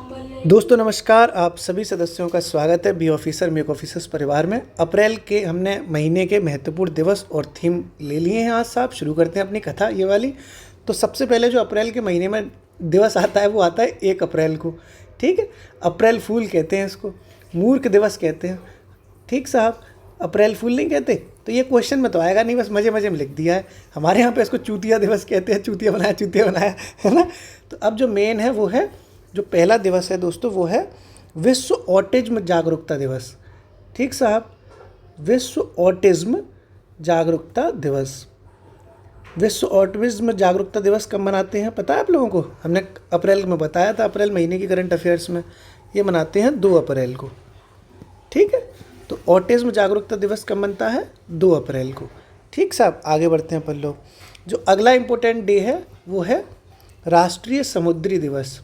दोस्तों नमस्कार, आप सभी सदस्यों का स्वागत है बी ऑफिसर मेक ऑफिसर्स परिवार में। अप्रैल के हमने महीने के महत्वपूर्ण दिवस और थीम ले लिए हैं। आज साहब शुरू करते हैं अपनी कथा ये वाली। तो सबसे पहले जो अप्रैल के महीने में दिवस आता है वो आता है 1 अप्रैल को। ठीक है, अप्रैल फूल कहते हैं इसको, मूर्ख दिवस कहते हैं। ठीक साहब, अप्रैल फूल नहीं कहते। तो ये क्वेश्चन में तो आएगा नहीं, बस मज़े मज़े में लिख दिया है। हमारे यहाँ पे इसको चूतिया दिवस कहते हैं, चूतिया बनाया है ना। तो अब जो मेन है वो है, जो पहला दिवस है दोस्तों वो है विश्व ऑटिज्म जागरूकता दिवस। ठीक साहब, विश्व ऑटिज्म जागरूकता दिवस। विश्व ऑटिज्म जागरूकता दिवस कब मनाते हैं पता है आप लोगों को? हमने अप्रैल में बताया था, अप्रैल महीने की करंट अफेयर्स में। ये मनाते हैं 2 अप्रैल को। ठीक है, तो ऑटिज्म जागरूकता दिवस कब मनता है? 2 अप्रैल को। ठीक साहब, आगे बढ़ते हैं अपन लोग। जो अगला इम्पोर्टेंट डे है वो है राष्ट्रीय समुद्री दिवस।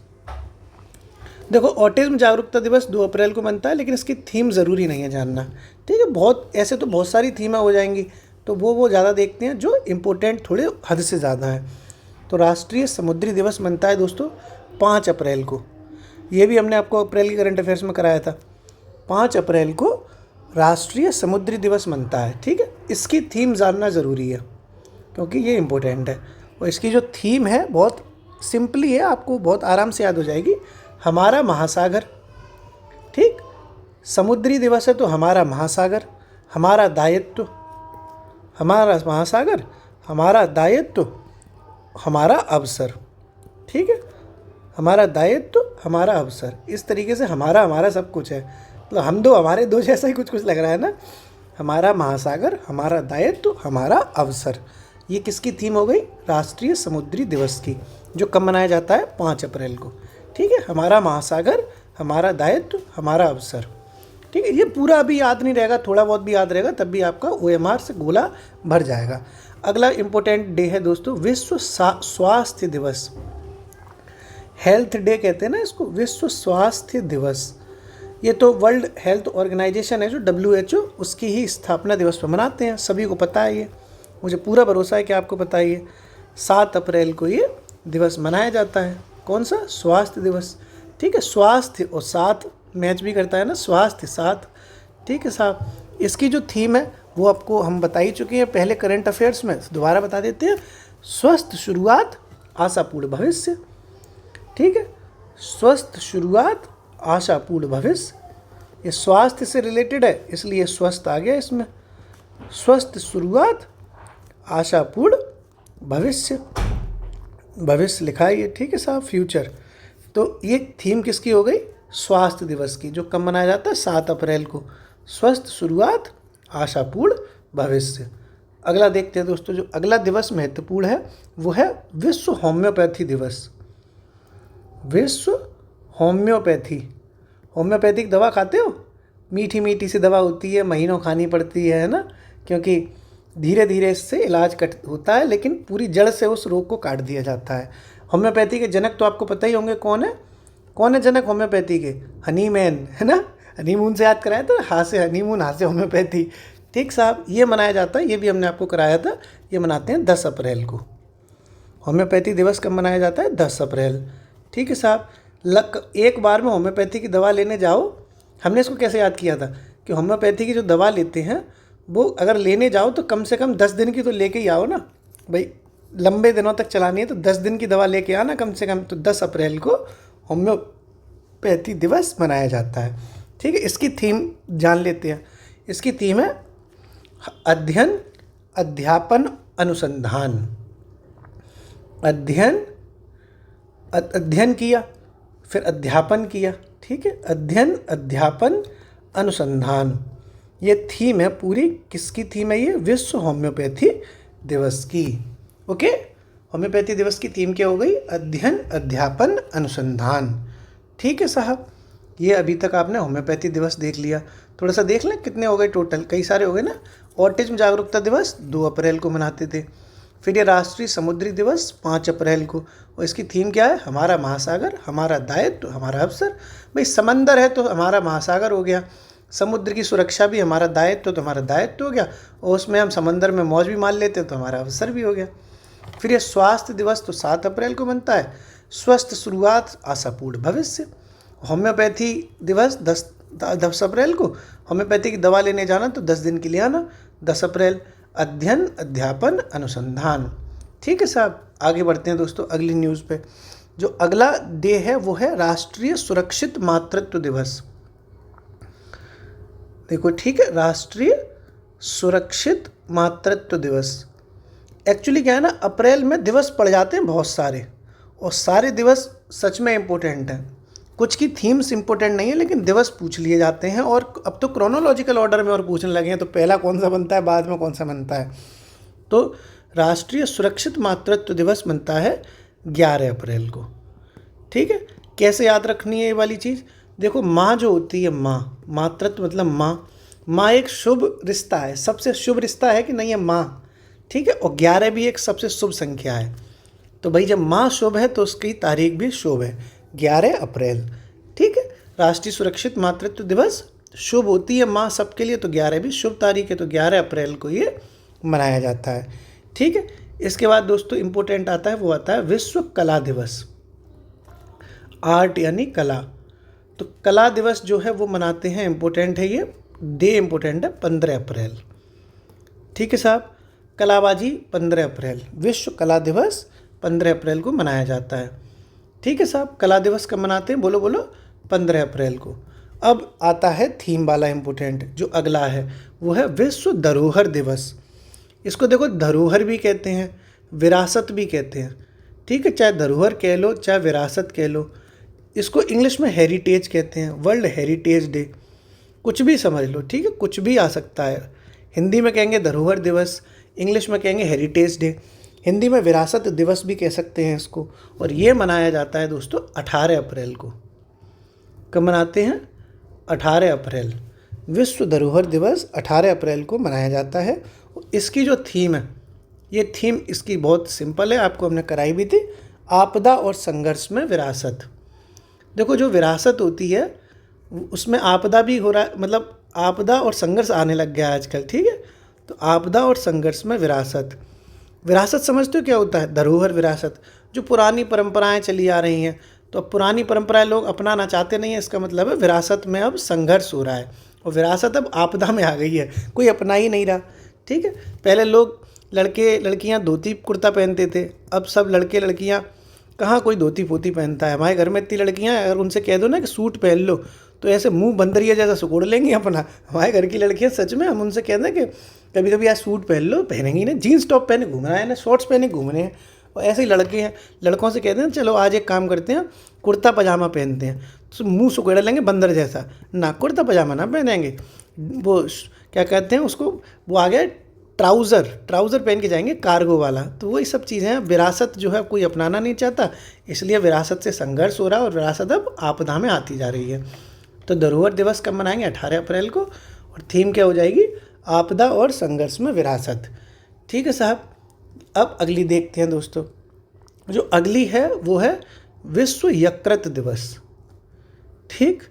देखो, ऑटिज्म जागरूकता दिवस 2 अप्रैल को बनता है, लेकिन इसकी थीम ज़रूरी नहीं है जानना। ठीक है, बहुत ऐसे तो बहुत सारी थीमें हो जाएंगी, तो वो ज़्यादा देखते हैं जो इम्पोर्टेंट थोड़े हद से ज़्यादा है। तो राष्ट्रीय समुद्री दिवस बनता है दोस्तों 5 अप्रैल को। ये भी हमने आपको अप्रैल की करंट अफेयर्स में कराया था। 5 अप्रैल को राष्ट्रीय समुद्री दिवस बनता है। ठीक है, इसकी थीम जानना ज़रूरी है क्योंकि ये इम्पोर्टेंट है। और इसकी जो थीम है बहुत सिंपली है, आपको बहुत आराम से याद हो जाएगी। हमारा महासागर। ठीक, समुद्री दिवस है तो हमारा महासागर, हमारा दायित्व, हमारा महासागर, हमारा दायित्व, हमारा अवसर। ठीक है, हमारा दायित्व, हमारा अवसर। इस तरीके से हमारा सब कुछ है। मतलब हम दो हमारे दो जैसा ही कुछ लग रहा है ना। हमारा महासागर, हमारा दायित्व, हमारा अवसर। ये किसकी थीम हो गई? राष्ट्रीय समुद्री दिवस की, जो कब मनाया जाता है? 5 अप्रैल को। ठीक है, हमारा महासागर, हमारा दायित्व, हमारा अवसर। ठीक है, ये पूरा अभी याद नहीं रहेगा, थोड़ा बहुत भी याद रहेगा, तब भी आपका OMR से गोला भर जाएगा। अगला इम्पोर्टेंट डे है दोस्तों विश्व स्वास्थ्य दिवस। हेल्थ डे कहते हैं ना इसको, विश्व स्वास्थ्य दिवस। ये तो वर्ल्ड हेल्थ ऑर्गेनाइजेशन है जो WHO, उसकी ही स्थापना दिवस पर मनाते हैं। सभी को पता है ये, मुझे पूरा भरोसा है कि आपको पता है ये। 7 अप्रैल को ये दिवस मनाया जाता है। कौन सा? स्वास्थ्य दिवस। ठीक है, स्वास्थ्य और साथ मैच भी करता है ना, स्वास्थ्य साथ। ठीक है साहब, इसकी जो थीम है वो आपको हम बता ही चुके हैं पहले करंट अफेयर्स में, दोबारा बता देते हैं। स्वस्थ शुरुआत, आशापूर्ण भविष्य। ठीक है, स्वस्थ शुरुआत, आशापूर्ण भविष्य। ये स्वास्थ्य से रिलेटेड है इसलिए स्वस्थ आ गया इसमें। स्वस्थ शुरुआत, आशापूर्ण भविष्य। भविष्य लिखा है ये। ठीक है साहब, फ्यूचर। तो ये थीम किसकी हो गई? स्वास्थ्य दिवस की, जो कब मनाया जाता है? 7 अप्रैल को। स्वस्थ शुरुआत, आशापूर्ण भविष्य। अगला देखते हैं दोस्तों, जो अगला दिवस महत्वपूर्ण है वो है विश्व होम्योपैथी दिवस। विश्व होम्योपैथी। होम्योपैथिक दवा खाते हो? मीठी मीठी सी दवा होती है, महीनों खानी पड़ती है ना, क्योंकि धीरे धीरे इससे इलाज होता है, लेकिन पूरी जड़ से उस रोग को काट दिया जाता है। होम्योपैथी के जनक तो आपको पता ही होंगे कौन है। कौन है जनक होम्योपैथी के? हनीमैन, है ना। हनीमून से याद कराया था, हाँ से हनीमून, हाँ से होम्योपैथी। ठीक साहब, ये मनाया जाता है, ये भी हमने आपको कराया था। ये मनाते हैं 10 अप्रैल को। होम्योपैथी दिवस कब मनाया जाता है? 10 अप्रैल। ठीक है साहब, एक बार में होम्योपैथी की दवा लेने जाओ। हमने इसको कैसे याद किया था कि होम्योपैथी की जो दवा लेते हैं वो अगर लेने जाओ तो कम से कम 10 दिन की तो लेके ही आओ ना भाई। लंबे दिनों तक चलानी है तो 10 दिन की दवा लेके आना कम से कम। तो 10 अप्रैल को होम्योपैथी दिवस मनाया जाता है। ठीक है, इसकी थीम जान लेते हैं। इसकी थीम है अध्ययन, अध्यापन, अनुसंधान। अध्ययन किया, फिर अध्यापन किया। ठीक है, अध्ययन, अध्यापन, अनुसंधान। ये थीम है पूरी। किसकी थीम है ये? विश्व होम्योपैथी दिवस की। ओके, होम्योपैथी दिवस की थीम क्या हो गई? अध्ययन, अध्यापन, अनुसंधान। ठीक है साहब, ये अभी तक आपने होम्योपैथी दिवस देख लिया। थोड़ा सा देख लें कितने हो गए टोटल, कई सारे हो गए ना। ऑटिज्म जागरूकता दिवस 2 अप्रैल को मनाते थे। फिर ये राष्ट्रीय समुद्री दिवस 5 अप्रैल को। और इसकी थीम क्या है? हमारा महासागर, हमारा दायित्व, हमारा अवसर। भाई समंदर है तो हमारा महासागर हो गया, समुद्र की सुरक्षा भी हमारा दायित्व तो हमारा दायित्व हो गया, और उसमें हम समंदर में मौज भी मार लेते तो हमारा अवसर भी हो गया। फिर ये स्वास्थ्य दिवस तो 7 अप्रैल को बनता है। स्वस्थ शुरुआत, आशापूर्ण भविष्य। होम्योपैथी दिवस 10 अप्रैल को, होम्योपैथी की दवा लेने जाना तो 10 दिन के लिए आना, 10 अप्रैल। अध्ययन, अध्यापन, अनुसंधान। ठीक है साहब, आगे बढ़ते हैं दोस्तों अगली न्यूज़ पे। जो अगला डे है वो है राष्ट्रीय सुरक्षित मातृत्व दिवस। देखो ठीक है, राष्ट्रीय सुरक्षित मातृत्व दिवस। एक्चुअली क्या है ना, अप्रैल में दिवस पड़ जाते हैं बहुत सारे, और सारे दिवस सच में इम्पोर्टेंट हैं। कुछ की थीम्स इम्पोर्टेंट नहीं है, लेकिन दिवस पूछ लिए जाते हैं, और अब तो क्रोनोलॉजिकल ऑर्डर में और पूछने लगे हैं, तो पहला कौन सा बनता है, बाद में कौन सा बनता है। तो राष्ट्रीय सुरक्षित मातृत्व दिवस बनता है 11 अप्रैल को। ठीक है, कैसे याद रखनी है ये वाली चीज़। देखो, माँ जो होती है, माँ, मातृत्व मतलब माँ, माँ एक शुभ रिश्ता है, सबसे शुभ रिश्ता है कि नहीं है माँ। ठीक है, और 11 भी एक सबसे शुभ संख्या है। तो भाई जब माँ शुभ है तो उसकी तारीख भी शुभ है, 11 अप्रैल। ठीक है, राष्ट्रीय सुरक्षित मातृत्व दिवस, शुभ होती है माँ सबके लिए, तो 11 भी शुभ तारीख है, तो 11 अप्रैल को ये मनाया जाता है। ठीक है, इसके बाद दोस्तों इम्पोर्टेंट आता है, वो आता है विश्व कला दिवस। आर्ट यानी कला, तो कला दिवस जो है वो मनाते हैं, इम्पोर्टेंट है ये डे, इम्पोर्टेंट है 15 अप्रैल। ठीक है साहब, कलाबाजी 15 अप्रैल, विश्व कला दिवस 15 अप्रैल को मनाया जाता है। ठीक है साहब, कला दिवस कब मनाते हैं, बोलो बोलो, 15 अप्रैल को। अब आता है थीम वाला इम्पोर्टेंट जो अगला है, वो है विश्व धरोहर दिवस। इसको देखो धरोहर भी कहते हैं, विरासत भी कहते हैं। ठीक है, चाहे धरोहर कह लो चाहे विरासत कह लो, इसको इंग्लिश में हेरिटेज कहते हैं, वर्ल्ड हेरिटेज डे, कुछ भी समझ लो। ठीक है, कुछ भी आ सकता है। हिंदी में कहेंगे धरोहर दिवस, इंग्लिश में कहेंगे हेरिटेज डे, हिंदी में विरासत दिवस भी कह सकते हैं इसको। और ये मनाया जाता है दोस्तों 18 अप्रैल को। कब मनाते हैं, 18 अप्रैल, विश्व धरोहर दिवस 18 अप्रैल को मनाया जाता है। इसकी जो थीम है, ये थीम इसकी बहुत सिंपल है, आपको हमने कराई भी थी, आपदा और संघर्ष में विरासत। देखो, जो विरासत होती है उसमें आपदा भी हो रहा है, मतलब आपदा और संघर्ष आने लग गया है आजकल। ठीक है, तो आपदा और संघर्ष में विरासत। विरासत समझते हो क्या होता है, धरोहर विरासत, जो पुरानी परंपराएं चली आ रही हैं, तो अब पुरानी परंपराएं लोग अपनाना चाहते नहीं है, इसका मतलब है विरासत में अब संघर्ष हो रहा है, और विरासत अब आपदा में आ गई है, कोई अपना ही नहीं रहा। ठीक है, पहले लोग लड़के लड़कियां धोती कुर्ता पहनते थे, अब सब लड़के लड़कियां कहाँ कोई धोती पोती पहनता है। हमारे घर में इतनी लड़कियां हैं, अगर उनसे कह दो ना कि सूट पहन लो, तो ऐसे मुंह बंदरिया जैसा सिकोड़ लेंगी अपना। हमारे घर की लड़कियां सच में, हम उनसे कहते हैं कि कभी कभी यार सूट पहन लो, पहनेंगी ना, जीन्स टॉप पहने घूमना है ना, शॉर्ट्स पहने घूमने हैं। और ऐसे ही लड़के हैं, लड़कों से कहते हैं चलो आज एक काम करते हैं, कुर्ता पजामा पहनते हैं, तो मुंह सुखेड़ लेंगे बंदर जैसा, ना कुर्ता पजामा ना पहनेंगे, वो क्या कहते हैं उसको, वो आ गया ट्राउज़र, ट्राउज़र पहन के जाएंगे कार्गो वाला। तो वही सब चीज़ें हैं, विरासत जो है कोई अपनाना नहीं चाहता, इसलिए विरासत से संघर्ष हो रहा है, और विरासत अब आपदा में आती जा रही है। तो धरोहर दिवस कब मनाएंगे, 18 अप्रैल को, और थीम क्या हो जाएगी, आपदा और संघर्ष में विरासत। ठीक है साहब, अब अगली देखते हैं दोस्तों। जो अगली है वो है विश्व यकृत दिवस। ठीक,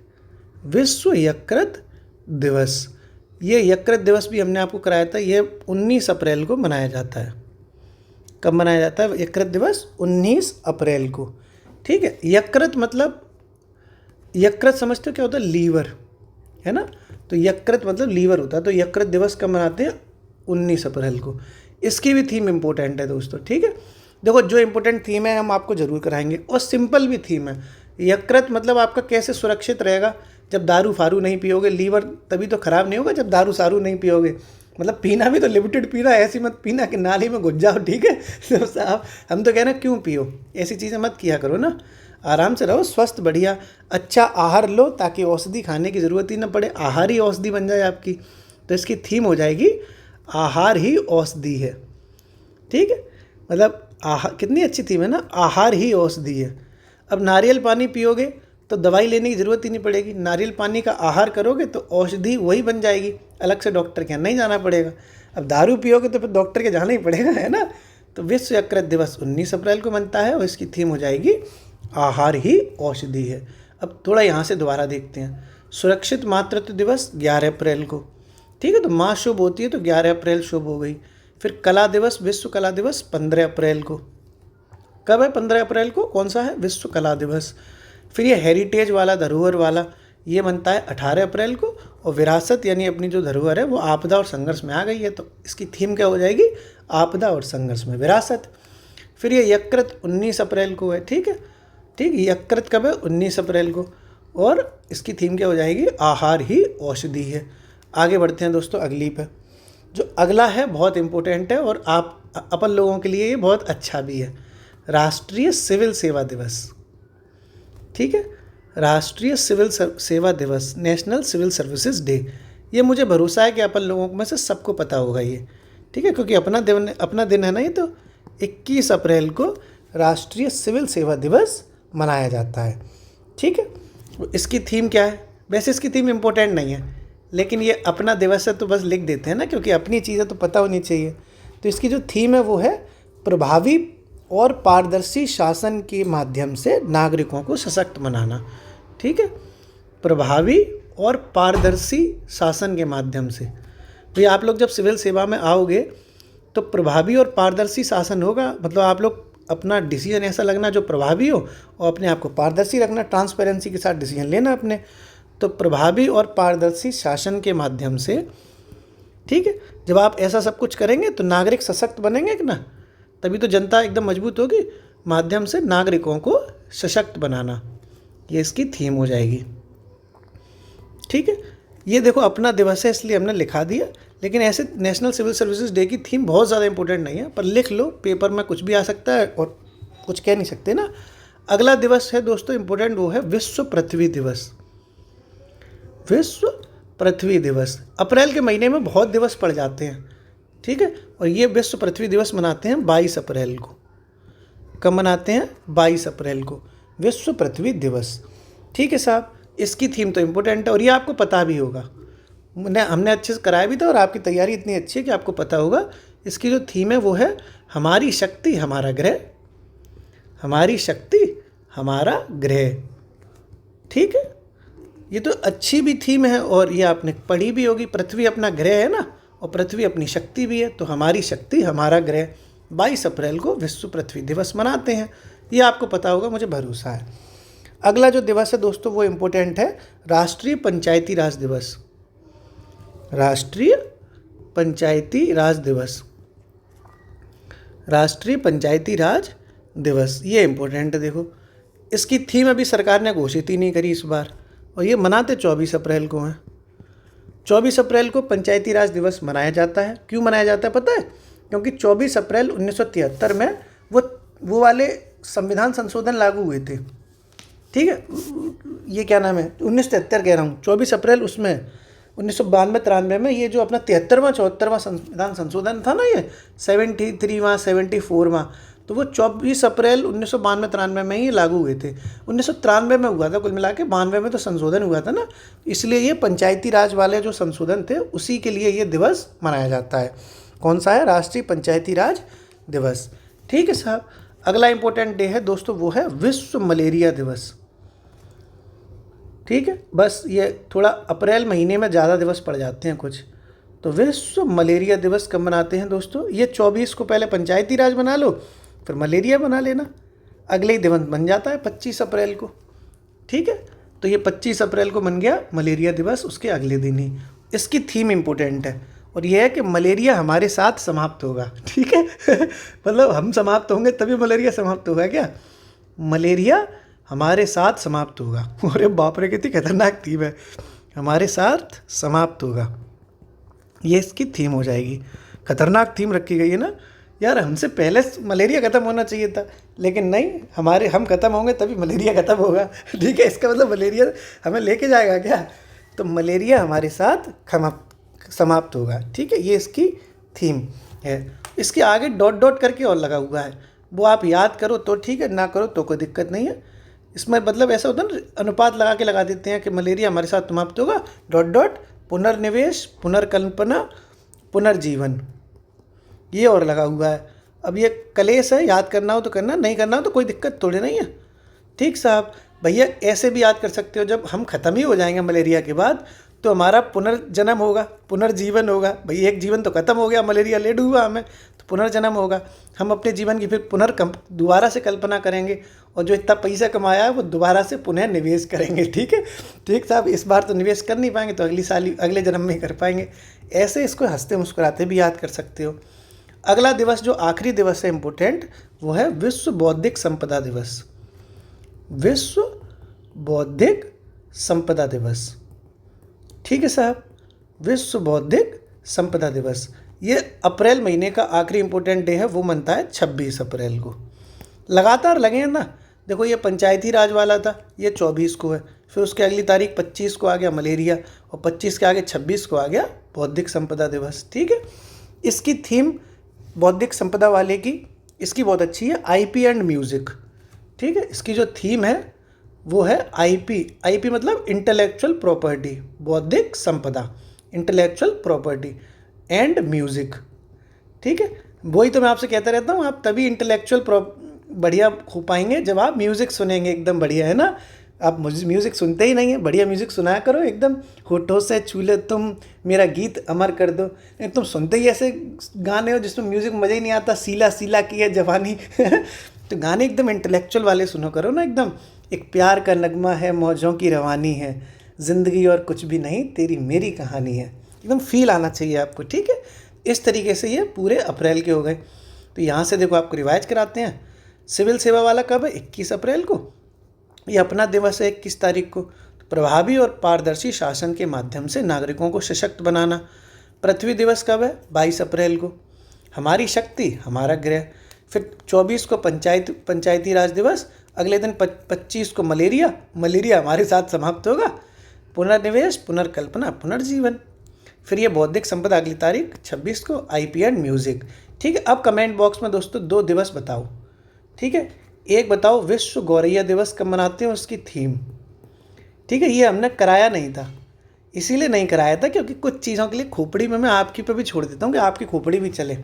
विश्व यकृत दिवस, ये यकृत दिवस भी हमने आपको कराया था, ये 19 अप्रैल को मनाया जाता है। कब मनाया जाता है यकृत दिवस, 19 अप्रैल को। ठीक है, यकृत मतलब, यकृत समझते हो क्या होता है, लीवर, है ना, तो यकृत मतलब लीवर होता है। तो यकृत दिवस कब मनाते हैं, 19 अप्रैल को। इसकी भी थीम इम्पोर्टेंट है दोस्तों। ठीक है, देखो जो इम्पोर्टेंट थीम है हम आपको ज़रूर कराएंगे, और सिंपल भी थीम है। यकृत मतलब आपका कैसे सुरक्षित रहेगा, जब दारू फारू नहीं पियोगे, लीवर तभी तो ख़राब नहीं होगा जब दारू सारू नहीं पियोगे, मतलब पीना भी तो लिमिटेड पीना, ऐसी मत पीना कि नाली में घुस जाओ। ठीक है, तो साहब हम तो कह रहे हैं क्यों पियो, ऐसी चीज़ें मत किया करो ना, आराम से रहो, स्वस्थ बढ़िया अच्छा आहार लो, ताकि औषधि खाने की ज़रूरत ही ना पड़े, आहार ही औषधि बन जाए आपकी। तो इसकी थीम हो जाएगी आहार ही औषधि है। ठीक है, मतलब आहार, कितनी अच्छी थीम है ना, आहार ही औषधि है। अब नारियल पानी पियोगे तो दवाई लेने की ज़रूरत ही नहीं पड़ेगी, नारियल पानी का आहार करोगे तो औषधि वही बन जाएगी, अलग से डॉक्टर के यहाँ नहीं जाना पड़ेगा। अब दारू पियोगे तो फिर डॉक्टर के जाना ही पड़ेगा, है ना। तो विश्व यकृत दिवस 19 अप्रैल को बनता है, और इसकी थीम हो जाएगी आहार ही औषधि है। अब थोड़ा यहाँ से दोबारा देखते हैं, सुरक्षित मातृत्व दिवस 11 अप्रैल को। ठीक है, तो माँ शुभ होती है तो 11 अप्रैल शुभ हो गई। फिर कला दिवस, विश्व कला दिवस 15 अप्रैल को। कब है 15 अप्रैल को, कौन सा है, विश्व कला दिवस। फिर ये हेरिटेज वाला, धरोहर वाला, ये बनता है 18 अप्रैल को। और विरासत यानी अपनी जो धरोहर है वो आपदा और संघर्ष में आ गई है, तो इसकी थीम क्या हो जाएगी? आपदा और संघर्ष में विरासत। फिर ये यकृत 19 अप्रैल को है, ठीक है, ठीक। यकृत कब है? 19 अप्रैल को। और इसकी थीम क्या हो जाएगी? आहार ही औषधि है। आगे बढ़ते हैं दोस्तों अगली पे। जो अगला है बहुत इम्पोर्टेंट है और आप अपन लोगों के लिए ये बहुत अच्छा भी है। राष्ट्रीय सिविल सेवा दिवस, ठीक है, राष्ट्रीय सिविल सेवा दिवस, नेशनल सिविल सर्विसेज डे। ये मुझे भरोसा है कि अपन लोगों में से सबको पता होगा ये, ठीक है, क्योंकि अपना दिन है ना ये। तो 21 अप्रैल को राष्ट्रीय सिविल सेवा दिवस मनाया जाता है, ठीक है। इसकी थीम क्या है? वैसे इसकी थीम इम्पोर्टेंट नहीं है, लेकिन ये अपना दिवस है तो बस लिख देते हैं ना, क्योंकि अपनी चीज़ें तो पता होनी चाहिए। तो इसकी जो थीम है वो है प्रभावी और पारदर्शी शासन के माध्यम से नागरिकों को सशक्त बनाना, ठीक है। प्रभावी और पारदर्शी शासन के माध्यम से। तो ये आप लोग जब सिविल सेवा में आओगे तो प्रभावी और पारदर्शी शासन होगा, मतलब आप लोग अपना डिसीजन ऐसा लगना जो प्रभावी हो और अपने आप को पारदर्शी रखना, ट्रांसपेरेंसी के साथ डिसीजन लेना अपने। तो प्रभावी और पारदर्शी शासन के माध्यम से, ठीक है, जब आप ऐसा सब कुछ करेंगे तो नागरिक सशक्त बनेंगे कि ना, तभी तो जनता एकदम मजबूत होगी। माध्यम से नागरिकों को सशक्त बनाना, ये इसकी थीम हो जाएगी, ठीक है। ये देखो अपना दिवस है इसलिए हमने लिखा दिया, लेकिन ऐसे नेशनल सिविल सर्विसेज डे की थीम बहुत ज़्यादा इंपॉर्टेंट नहीं है, पर लिख लो, पेपर में कुछ भी आ सकता है और कुछ कह नहीं सकते ना। अगला दिवस है दोस्तों इंपॉर्टेंट, वो है विश्व पृथ्वी दिवस। विश्व पृथ्वी दिवस अप्रैल के महीने में बहुत दिवस पड़ जाते हैं, ठीक है। और ये विश्व पृथ्वी दिवस मनाते हैं 22 अप्रैल को। कब मनाते हैं? 22 अप्रैल को विश्व पृथ्वी दिवस, ठीक है साहब। इसकी थीम तो इम्पोर्टेंट है और ये आपको पता भी होगा, हमने अच्छे से कराया भी था और आपकी तैयारी इतनी अच्छी है कि आपको पता होगा। इसकी जो थीम है वो है हमारी शक्ति हमारा ग्रह, हमारी शक्ति हमारा ग्रह, ठीक है। ये तो अच्छी भी थीम है और ये आपने पढ़ी भी होगी। पृथ्वी अपना ग्रह है ना, और पृथ्वी अपनी शक्ति भी है, तो हमारी शक्ति हमारा ग्रह। 22 अप्रैल को विश्व पृथ्वी दिवस मनाते हैं, ये आपको पता होगा, मुझे भरोसा है। अगला जो दिवस है दोस्तों वो इम्पोर्टेंट है, राष्ट्रीय पंचायती राज दिवस। राष्ट्रीय पंचायती राज दिवस, राष्ट्रीय पंचायती राज दिवस, ये इम्पोर्टेंट है। देखो इसकी थीम अभी सरकार ने घोषित ही नहीं करी इस बार, और ये मनाते 24 अप्रैल को हैं। 24 अप्रैल को पंचायती राज दिवस मनाया जाता है। क्यों मनाया जाता है पता है? क्योंकि 24 अप्रैल 1973 में वो वाले संविधान संशोधन लागू हुए थे, ठीक है। ये क्या नाम है, 1973 कह रहा हूँ, 24 अप्रैल उसमें 1992-93 में ये जो अपना 73वां 74वां संविधान संशोधन था ना, ये 73वां 74वां, तो वो 24 अप्रैल 1992-93 में ही लागू हुए थे। 1993 में हुआ था कुल मिला के, 92 में तो संशोधन हुआ था ना, इसलिए ये पंचायती राज वाले जो संशोधन थे उसी के लिए ये दिवस मनाया जाता है। कौन सा है? राष्ट्रीय पंचायती राज दिवस, ठीक है साहब। अगला इंपॉर्टेंट डे है दोस्तों, वो है विश्व मलेरिया दिवस, ठीक है। बस ये थोड़ा अप्रैल महीने में ज़्यादा दिवस पड़ जाते हैं कुछ, तो विश्व मलेरिया दिवस कब मनाते हैं दोस्तों? ये 24 को पहले पंचायती राज बना लो, फिर मलेरिया बना लेना, अगले ही दिवस बन जाता है 25 अप्रैल को, ठीक है। तो ये 25 अप्रैल को बन गया मलेरिया दिवस, उसके अगले दिन ही। इसकी थीम इम्पोर्टेंट है और यह है कि मलेरिया हमारे साथ समाप्त होगा, ठीक है। मतलब हम समाप्त होंगे तभी मलेरिया समाप्त होगा क्या? मलेरिया हमारे साथ समाप्त होगा। अरे बाप रे, कितनी खतरनाक थीम है, हमारे साथ समाप्त होगा, ये इसकी थीम हो जाएगी। खतरनाक थीम रखी गई है ना यार, हमसे पहले मलेरिया ख़त्म होना चाहिए था, लेकिन नहीं, हम ख़त्म होंगे तभी मलेरिया ख़त्म होगा, ठीक है। इसका मतलब मलेरिया हमें लेके जाएगा क्या? तो मलेरिया हमारे साथ समाप्त होगा, ठीक है, ये इसकी थीम है। इसके आगे डॉट डॉट करके और लगा हुआ है, वो आप याद करो तो ठीक है, ना करो तो कोई दिक्कत नहीं है। इसमें मतलब ऐसा होता है ना, अनुपात लगा के लगा देते हैं कि मलेरिया हमारे साथ समाप्त होगा, डॉट डॉट, पुनर्निवेश, पुनर्कल्पना, पुनर्जीवन, ये और लगा हुआ है। अब ये कलेश है, याद करना हो तो करना, नहीं करना हो तो कोई दिक्कत थोड़ी नहीं है, ठीक साहब। भैया ऐसे भी याद कर सकते हो, जब हम ख़त्म ही हो जाएंगे मलेरिया के बाद तो हमारा पुनर्जन्म होगा, पुनर्जीवन होगा। भई एक जीवन तो ख़त्म हो गया, मलेरिया ले डूबा हमें, तो पुनर्जन्म होगा, हम अपने जीवन की फिर दोबारा से कल्पना करेंगे और जो इतना पैसा कमाया है वो दोबारा से पुनः निवेश करेंगे। ठीक है, ठीक साहब, इस बार तो निवेश कर नहीं पाएंगे तो अगली साल ही, अगले जन्म में ही कर पाएंगे। ऐसे इसको हंसते मुस्कुराते भी याद कर सकते हो। अगला दिवस जो आखिरी दिवस है इम्पोर्टेंट, वो है विश्व बौद्धिक संपदा दिवस। विश्व बौद्धिक संपदा दिवस। ठीक है साहब, विश्व बौद्धिक संपदा दिवस। ये अप्रैल महीने का आखिरी इम्पोर्टेंट डे है, वो मनता है 26 अप्रैल को। लगातार लगे हैं ना, देखो ये पंचायती राज वाला था, ये 24 को है, फिर उसके अगली तारीख 25 को आ गया मलेरिया, और 25 के आगे 26 को आ गया बौद्धिक संपदा दिवस। ठीक है, इसकी थीम बौद्धिक संपदा वाले की, इसकी बहुत अच्छी है, आईपी एंड म्यूज़िक। ठीक है, इसकी जो थीम है वो है आईपी। आईपी मतलब इंटेलेक्चुअल प्रॉपर्टी, बौद्धिक संपदा, इंटेलेक्चुअल प्रॉपर्टी एंड म्यूज़िक। ठीक है, वही तो मैं आपसे कहता रहता हूँ, आप तभी इंटेलेक्चुअल बढ़िया हो पाएंगे जब आप म्यूज़िक सुनेंगे एकदम बढ़िया, है ना। आप म्यूज़िक सुनते ही नहीं है, बढ़िया म्यूज़िक सुनाया करो, एकदम होठों से छू ले तुम मेरा गीत अमर कर दो। तुम सुनते ही ऐसे गाने हो जिसमें म्यूज़िक मज़ा ही नहीं आता, सीला सीला की है जवानी तो गाने एकदम इंटेलेक्चुअल वाले सुनो करो ना, एकदम एक प्यार का नगमा है, मौजों की रवानी है, ज़िंदगी और कुछ भी नहीं, तेरी मेरी कहानी है, एकदम फील आना चाहिए आपको। ठीक है, इस तरीके से ये पूरे अप्रैल के हो गए। तो यहाँ से देखो आपको रिवाइज कराते हैं। सिविल सेवा वाला कब है? 21 अप्रैल को। ये अपना दिवस है 21 तारीख को। तो प्रभावी और पारदर्शी शासन के माध्यम से नागरिकों को सशक्त बनाना। पृथ्वी दिवस कब है? 22 अप्रैल को। हमारी शक्ति हमारा ग्रह। फिर 24 को पंचायती राज दिवस। अगले दिन 25 को मलेरिया हमारे साथ समाप्त होगा। पुनर्निवेश, पुनर्कल्पना, पुनर्जीवन। फिर ये बौद्धिक संपदा अगली तारीख 26 को, आईपी एंड म्यूज़िक। ठीक है, अब कमेंट बॉक्स में दोस्तों 2 दिवस बताओ। ठीक है, एक बताओ विश्व गौरैया दिवस कब मनाते हैं, उसकी थीम। ठीक है, ये हमने कराया नहीं था, इसीलिए नहीं कराया था क्योंकि कुछ चीज़ों के लिए खोपड़ी में मैं आपकी पे भी छोड़ देता हूँ कि आपकी खोपड़ी भी चले।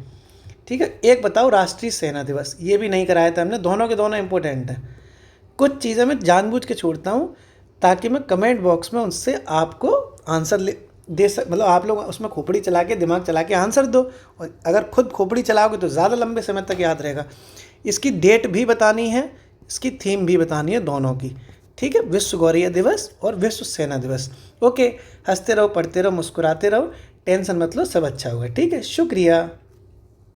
ठीक है, एक बताओ राष्ट्रीय सेना दिवस, ये भी नहीं कराया था हमने। दोनों के दोनों इंपॉर्टेंट हैं। कुछ चीज़ें मैं जानबूझ के छोड़ता हूँ ताकि मैं कमेंट बॉक्स में उनसे आपको आंसर मतलब आप लोग उसमें खोपड़ी चला के, दिमाग चला के आंसर दो। और अगर खुद खोपड़ी चलाओगे तो ज़्यादा लंबे समय तक याद रहेगा। इसकी डेट भी बतानी है, इसकी थीम भी बतानी है, दोनों की। ठीक है, विश्व गौरैया दिवस और विश्व सेना दिवस। ओके, हंसते रहो, पढ़ते रहो, मुस्कुराते रहो, टेंशन मत लो, सब अच्छा होगा। ठीक है, शुक्रिया।